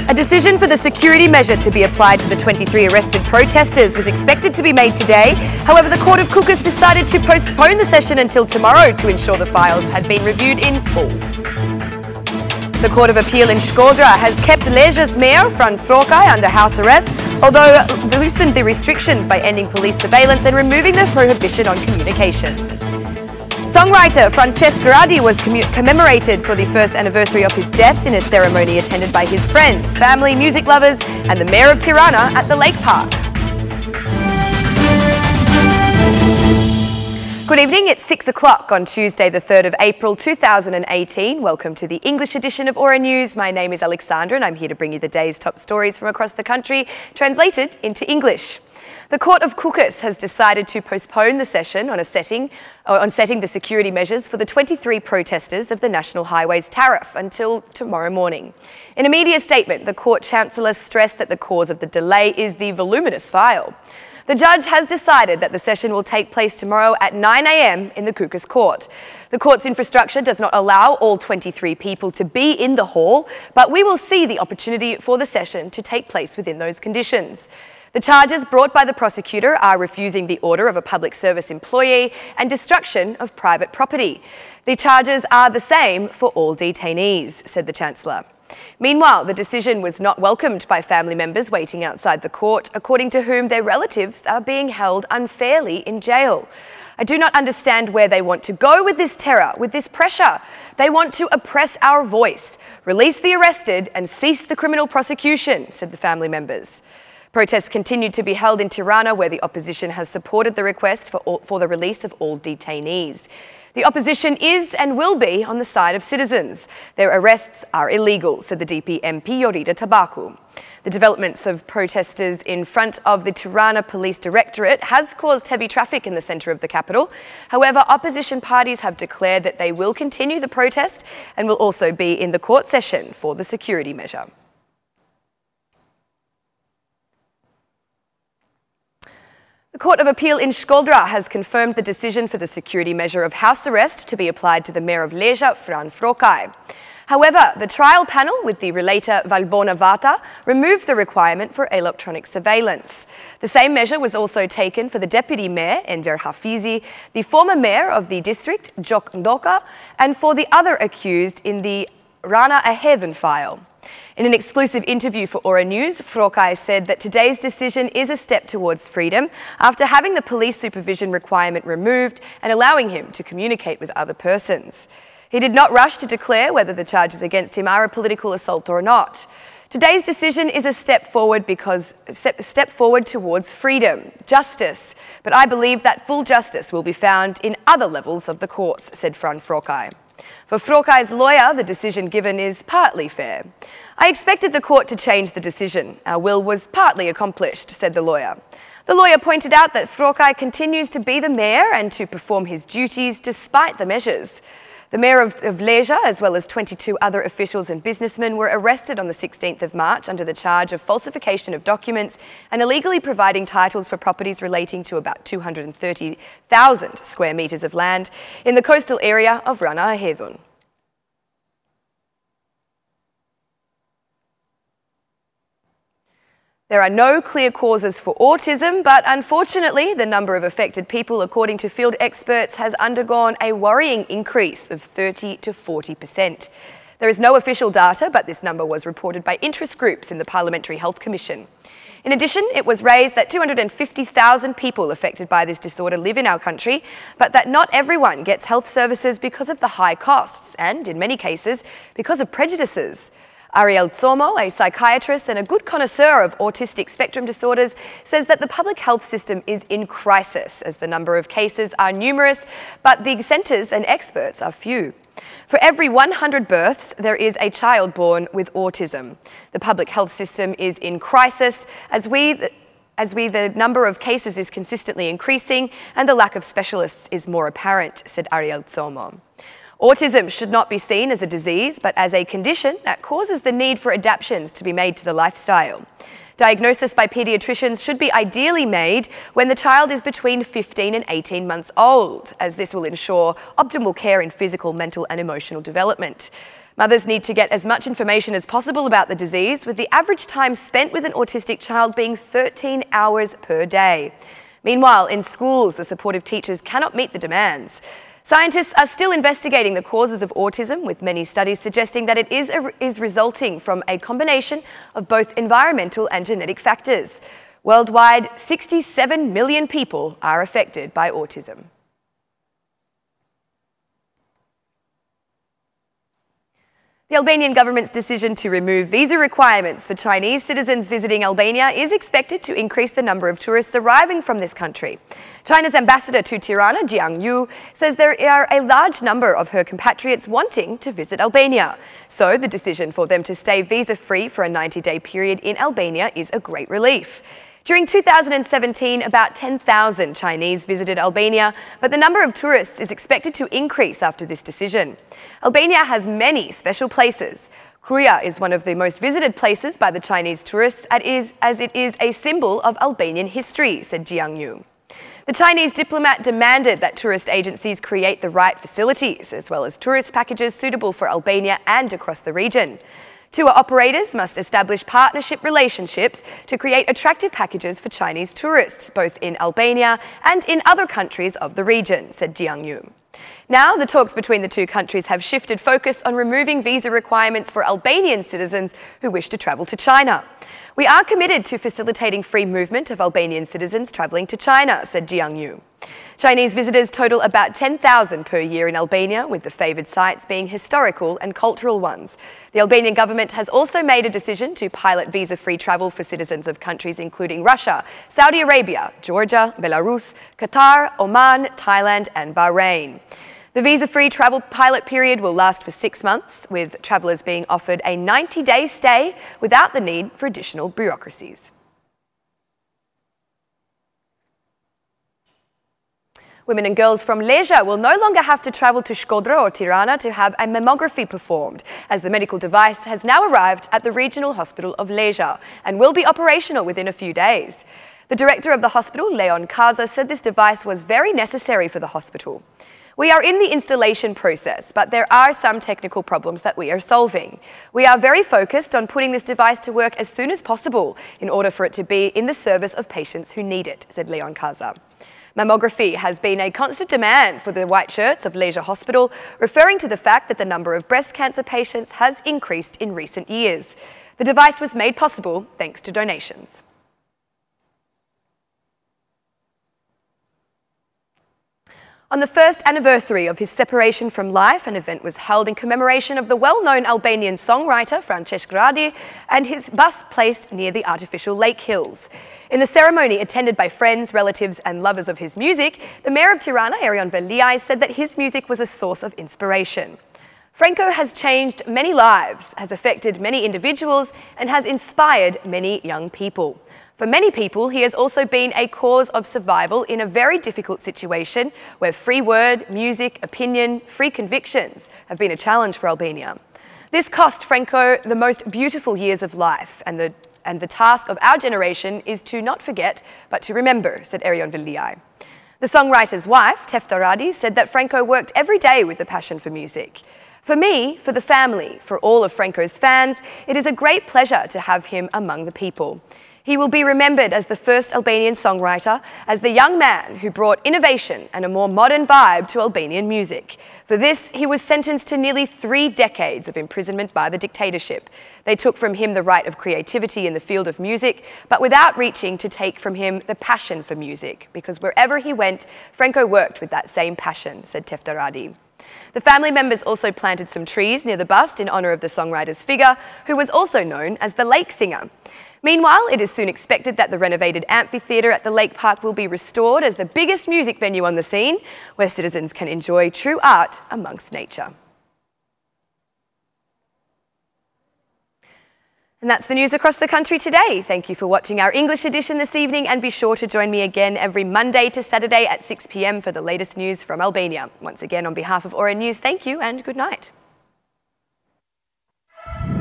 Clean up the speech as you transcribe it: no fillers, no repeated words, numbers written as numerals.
A decision for the security measure to be applied to the 23 arrested protesters was expected to be made today. However, the Court of Kukws decided to postpone the session until tomorrow to ensure the files had been reviewed in full. The Court of Appeal in Shkodra has kept Lezha's mayor, Frrokaj, under house arrest, although loosened the restrictions by ending police surveillance and removing the prohibition on communication. Songwriter Françesk Radi was commemorated for the first anniversary of his death in a ceremony attended by his friends, family, music lovers and the mayor of Tirana at the Lake Park. Good evening, it's 6 o'clock on Tuesday the 3rd of April 2018. Welcome to the English edition of Aura News. My name is Alexandra and I'm here to bring you the day's top stories from across the country, translated into English. The Court of Kukws has decided to postpone the session on setting the security measures for the 23 protesters of the National Highways tariff until tomorrow morning. In a media statement, the Court Chancellor stressed that the cause of the delay is the voluminous file. The judge has decided that the session will take place tomorrow at 9 a.m. in the Kukws court. The court's infrastructure does not allow all 23 people to be in the hall, but we will see the opportunity for the session to take place within those conditions. The charges brought by the prosecutor are refusing the order of a public service employee and destruction of private property. The charges are the same for all detainees, said the Chancellor. Meanwhile, the decision was not welcomed by family members waiting outside the court, according to whom their relatives are being held unfairly in jail. I do not understand where they want to go with this terror, with this pressure. They want to oppress our voice, release the arrested and cease the criminal prosecution, said the family members. Protests continued to be held in Tirana, where the opposition has supported the request for the release of all detainees. The opposition is and will be on the side of citizens. Their arrests are illegal, said the DP MP Yorida Tabaku. The developments of protesters in front of the Tirana Police Directorate has caused heavy traffic in the centre of the capital. However, opposition parties have declared that they will continue the protest and will also be in the court session for the security measure. The Court of Appeal in Shkodra has confirmed the decision for the security measure of house arrest to be applied to the mayor of Lezha, Frrokaj. However, the trial panel with the relator Valbona Vata removed the requirement for electronic surveillance. The same measure was also taken for the deputy mayor, Enver Hafizi, the former mayor of the district, Jok Ndoka, and for the other accused in the Rana Aheven file. In an exclusive interview for Aura News, Frrokaj said that today's decision is a step towards freedom after having the police supervision requirement removed and allowing him to communicate with other persons. He did not rush to declare whether the charges against him are a political assault or not. Today's decision is a step forward towards freedom, justice, but I believe that full justice will be found in other levels of the courts, said Frrokaj. For Frrokaj's lawyer, the decision given is partly fair. I expected the court to change the decision. Our will was partly accomplished, said the lawyer. The lawyer pointed out that Frrokaj continues to be the mayor and to perform his duties despite the measures. The mayor of Lezha, as well as 22 other officials and businessmen, were arrested on the 16th of March under the charge of falsification of documents and illegally providing titles for properties relating to about 230,000 square metres of land in the coastal area of Rana Aheven. There are no clear causes for autism, but unfortunately, the number of affected people, according to field experts, has undergone a worrying increase of 30 to 40%. There is no official data, but this number was reported by interest groups in the Parliamentary Health Commission. In addition, it was raised that 250,000 people affected by this disorder live in our country, but that not everyone gets health services because of the high costs and, in many cases, because of prejudices. Ariel Tsomo, a psychiatrist and a good connoisseur of autistic spectrum disorders, says that the public health system is in crisis as the number of cases are numerous, but the centres and experts are few. For every 100 births, there is a child born with autism. The public health system is in crisis as the number of cases is consistently increasing and the lack of specialists is more apparent, said Ariel Tsomo. Autism should not be seen as a disease, but as a condition that causes the need for adaptations to be made to the lifestyle. Diagnosis by paediatricians should be ideally made when the child is between 15 and 18 months old, as this will ensure optimal care in physical, mental and emotional development. Mothers need to get as much information as possible about the disease, with the average time spent with an autistic child being 13 hours per day. Meanwhile, in schools, the supportive teachers cannot meet the demands. Scientists are still investigating the causes of autism, with many studies suggesting that it is resulting from a combination of both environmental and genetic factors. Worldwide, 67 million people are affected by autism. The Albanian government's decision to remove visa requirements for Chinese citizens visiting Albania is expected to increase the number of tourists arriving from this country. China's ambassador to Tirana, Jiang Yu, says there are a large number of her compatriots wanting to visit Albania. So the decision for them to stay visa-free for a 90-day period in Albania is a great relief. During 2017, about 10,000 Chinese visited Albania, but the number of tourists is expected to increase after this decision. Albania has many special places. Kukws is one of the most visited places by the Chinese tourists, as it is a symbol of Albanian history, said Jiang Yu. The Chinese diplomat demanded that tourist agencies create the right facilities, as well as tourist packages suitable for Albania and across the region. Tour operators must establish partnership relationships to create attractive packages for Chinese tourists, both in Albania and in other countries of the region, said Jiang Yu. Now, the talks between the two countries have shifted focus on removing visa requirements for Albanian citizens who wish to travel to China. We are committed to facilitating free movement of Albanian citizens travelling to China, said Jiang Yu. Chinese visitors total about 10,000 per year in Albania, with the favoured sites being historical and cultural ones. The Albanian government has also made a decision to pilot visa-free travel for citizens of countries including Russia, Saudi Arabia, Georgia, Belarus, Qatar, Oman, Thailand and Bahrain. The visa-free travel pilot period will last for 6 months, with travellers being offered a 90-day stay without the need for additional bureaucracies. Women and girls from Lezha will no longer have to travel to Shkodra or Tirana to have a mammography performed, as the medical device has now arrived at the regional hospital of Lezha and will be operational within a few days. The director of the hospital, Frrokaj, said this device was very necessary for the hospital. We are in the installation process, but there are some technical problems that we are solving. We are very focused on putting this device to work as soon as possible in order for it to be in the service of patients who need it, said Frrokaj. Mammography has been a constant demand for the white shirts of Lezha Hospital, referring to the fact that the number of breast cancer patients has increased in recent years. The device was made possible thanks to donations. On the first anniversary of his separation from life, an event was held in commemoration of the well-known Albanian songwriter Françesk Radi and his bust placed near the artificial lake hills. In the ceremony, attended by friends, relatives and lovers of his music, the mayor of Tirana, Erion Veliaj, said that his music was a source of inspiration. Franco has changed many lives, has affected many individuals and has inspired many young people. For many people, he has also been a cause of survival in a very difficult situation where free word, music, opinion, free convictions have been a challenge for Albania. This cost Franco the most beautiful years of life, and the task of our generation is to not forget, but to remember, said Erion Veliaj. The songwriter's wife, Françesk Radi, said that Franco worked every day with a passion for music. For me, for the family, for all of Franco's fans, it is a great pleasure to have him among the people. He will be remembered as the first Albanian songwriter, as the young man who brought innovation and a more modern vibe to Albanian music. For this, he was sentenced to nearly 3 decades of imprisonment by the dictatorship. They took from him the right of creativity in the field of music, but without reaching to take from him the passion for music, because wherever he went, Franco worked with that same passion, said Françesk Radi. The family members also planted some trees near the bust in honour of the songwriter's figure, who was also known as the Lake Singer. Meanwhile, it is soon expected that the renovated amphitheatre at the Lake Park will be restored as the biggest music venue on the scene, where citizens can enjoy true art amongst nature. And that's the news across the country today. Thank you for watching our English edition this evening, and be sure to join me again every Monday to Saturday at 6 p.m. for the latest news from Albania. Once again, on behalf of Aura News, thank you and good night.